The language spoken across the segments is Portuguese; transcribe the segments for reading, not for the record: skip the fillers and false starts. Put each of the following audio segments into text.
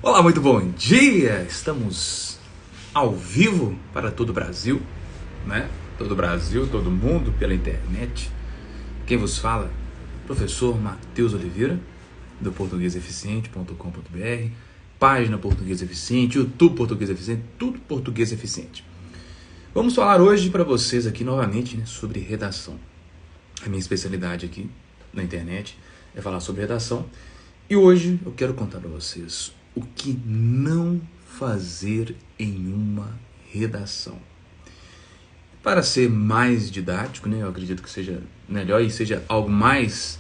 Olá, muito bom dia! Estamos ao vivo para todo o Brasil, né? Todo o Brasil, todo mundo pela internet. Quem vos fala? Professor Matheus Oliveira, do portugueseficiente.com.br, página Português Eficiente, YouTube Português Eficiente, tudo Português Eficiente. Vamos falar hoje para vocês aqui novamente, né, sobre redação. A minha especialidade aqui na internet é falar sobre redação. E hoje eu quero contar para vocês o que não fazer em uma redação. Para ser mais didático, né, eu acredito que seja melhor e seja algo mais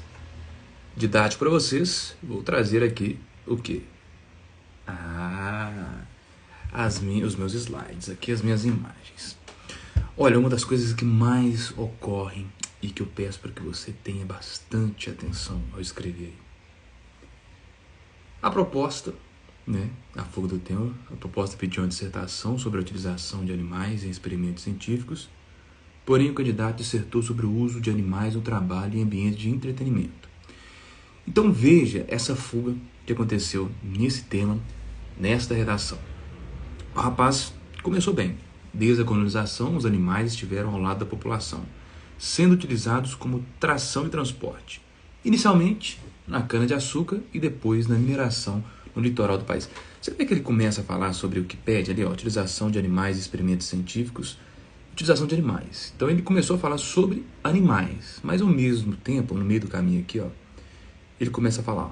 didático para vocês, vou trazer aqui o quê? Os meus slides, aqui as minhas imagens. Olha, uma das coisas que mais ocorrem e que eu peço para que você tenha bastante atenção ao escrever. A proposta, né, a fuga do tema, a proposta pediu uma dissertação sobre a utilização de animais em experimentos científicos, porém o candidato dissertou sobre o uso de animais no trabalho e ambiente de entretenimento. Então veja essa fuga que aconteceu nesse tema, nesta redação. O rapaz começou bem. Desde a colonização, os animais estiveram ao lado da população, sendo utilizados como tração e transporte. Inicialmente na cana-de-açúcar e depois na mineração no litoral do país. Você vê que ele começa a falar sobre o que pede ali, ó, utilização de animais em experimentos científicos, utilização de animais. Então ele começou a falar sobre animais, mas ao mesmo tempo, no meio do caminho aqui, ó, ele começa a falar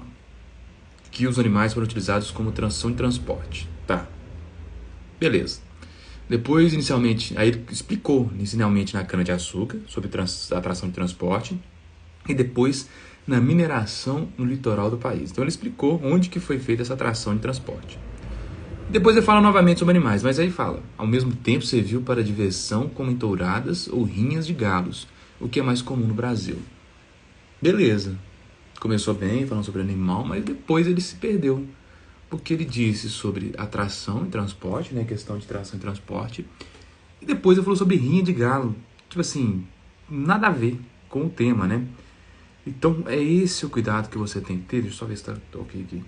que os animais foram utilizados como tração e transporte. Tá, beleza. Depois, inicialmente, aí ele explicou inicialmente na cana-de-açúcar sobre a tração de transporte e depois na mineração no litoral do país. Então ele explicou onde que foi feita essa tração de transporte. Depois ele fala novamente sobre animais, mas aí fala, ao mesmo tempo serviu para diversão como em touradas ou rinhas de galos, o que é mais comum no Brasil. Beleza, começou bem falando sobre animal, mas depois ele se perdeu, porque ele disse sobre atração e transporte, né, questão de tração e transporte, e depois ele falou sobre rinha de galo, tipo assim, nada a ver com o tema, né? Então, é esse o cuidado que você tem que ter. Deixa eu só ver se está ok aqui.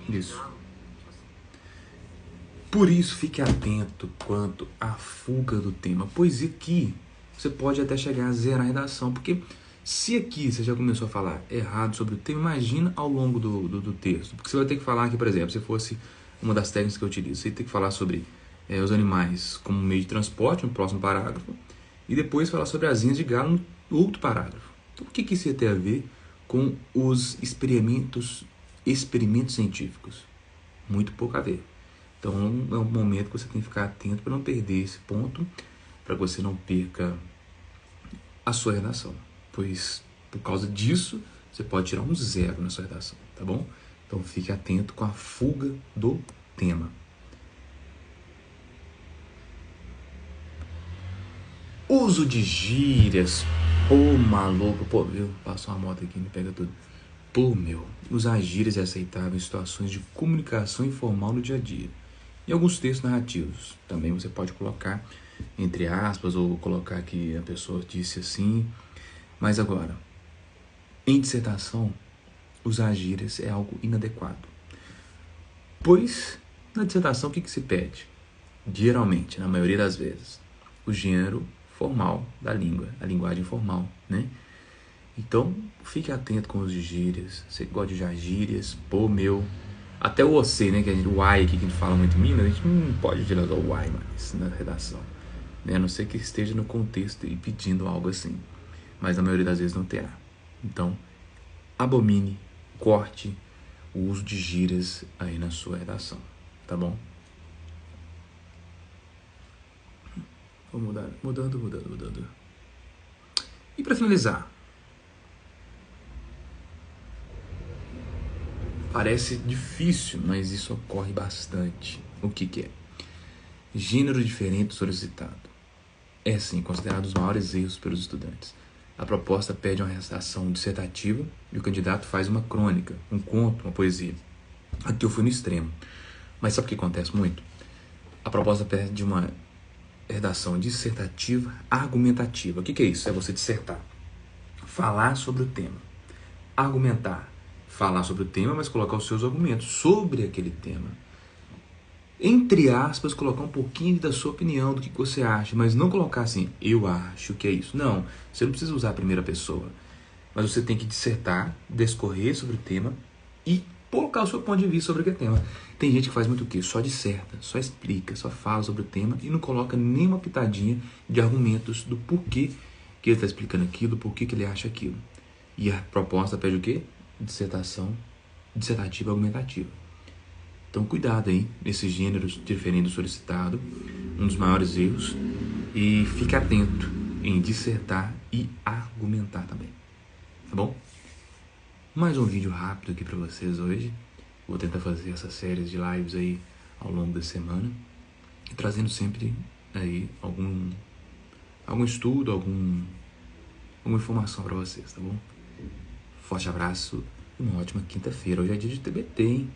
Isso. Por isso, fique atento quanto à fuga do tema. Pois aqui, você pode até chegar a zerar a redação. Porque se aqui você já começou a falar errado sobre o tema, imagina ao longo do texto. Porque você vai ter que falar aqui, por exemplo, se fosse uma das técnicas que eu utilizo, você tem que falar sobre os animais como meio de transporte, no próximo parágrafo. E depois falar sobre as rinhas de galo no outro parágrafo. Então, o que isso ia ter a ver com os experimentos científicos? Muito pouco a ver. Então, é um momento que você tem que ficar atento para não perder esse ponto, para que você não perca a sua redação. Pois, por causa disso, você pode tirar um 0 na sua redação, tá bom? Então, fique atento com a fuga do tema. Uso de gírias. Pô, maluco. Pô, viu? Passou uma moto aqui, me pega tudo. Pô, meu. Usar gírias é aceitável em situações de comunicação informal no dia a dia. Em alguns textos narrativos. Também você pode colocar entre aspas ou colocar que a pessoa disse assim. Mas agora, em dissertação, usar gírias é algo inadequado. Pois, na dissertação, o que se pede? Geralmente, na maioria das vezes, o gênero formal da língua, a linguagem formal, né? Então, fique atento com os gírias. Você gosta de usar gírias, pô, meu. Até o você, né? Que o ai aqui que a gente fala muito em Minas, a gente não pode utilizar o ai mais na redação, né? A não ser que esteja no contexto e pedindo algo assim. Mas na maioria das vezes não terá. Então, abomine, corte o uso de gírias aí na sua redação, tá bom? Vou mudando. E para finalizar, parece difícil, mas isso ocorre bastante. O que é? Gênero diferente solicitado. É sim considerado os maiores erros pelos estudantes. A proposta pede uma redação dissertativa e o candidato faz uma crônica, um conto, uma poesia. Aqui eu fui no extremo. Mas sabe o que acontece muito? A proposta pede uma redação dissertativa argumentativa. O que é isso? É você dissertar, falar sobre o tema, argumentar, falar sobre o tema, mas colocar os seus argumentos sobre aquele tema. Entre aspas, colocar um pouquinho da sua opinião, do que você acha, mas não colocar assim, eu acho que é isso. Não, você não precisa usar a primeira pessoa, mas você tem que dissertar, discorrer sobre o tema e colocar o seu ponto de vista sobre aquele tema. Tem gente que faz muito o quê? Só disserta, só explica, só fala sobre o tema e não coloca nenhuma pitadinha de argumentos do porquê que ele está explicando aquilo, porquê que ele acha aquilo. E a proposta pede o quê? Dissertativa argumentativa. Então, cuidado aí nesses gêneros diferentes do solicitado, um dos maiores erros, e fique atento em dissertar e argumentar também, tá bom? Mais um vídeo rápido aqui para vocês hoje. Vou tentar fazer essas séries de lives aí ao longo da semana, trazendo sempre aí algum estudo, alguma informação para vocês, tá bom? Forte abraço e uma ótima quinta-feira. Hoje é dia de TBT, hein?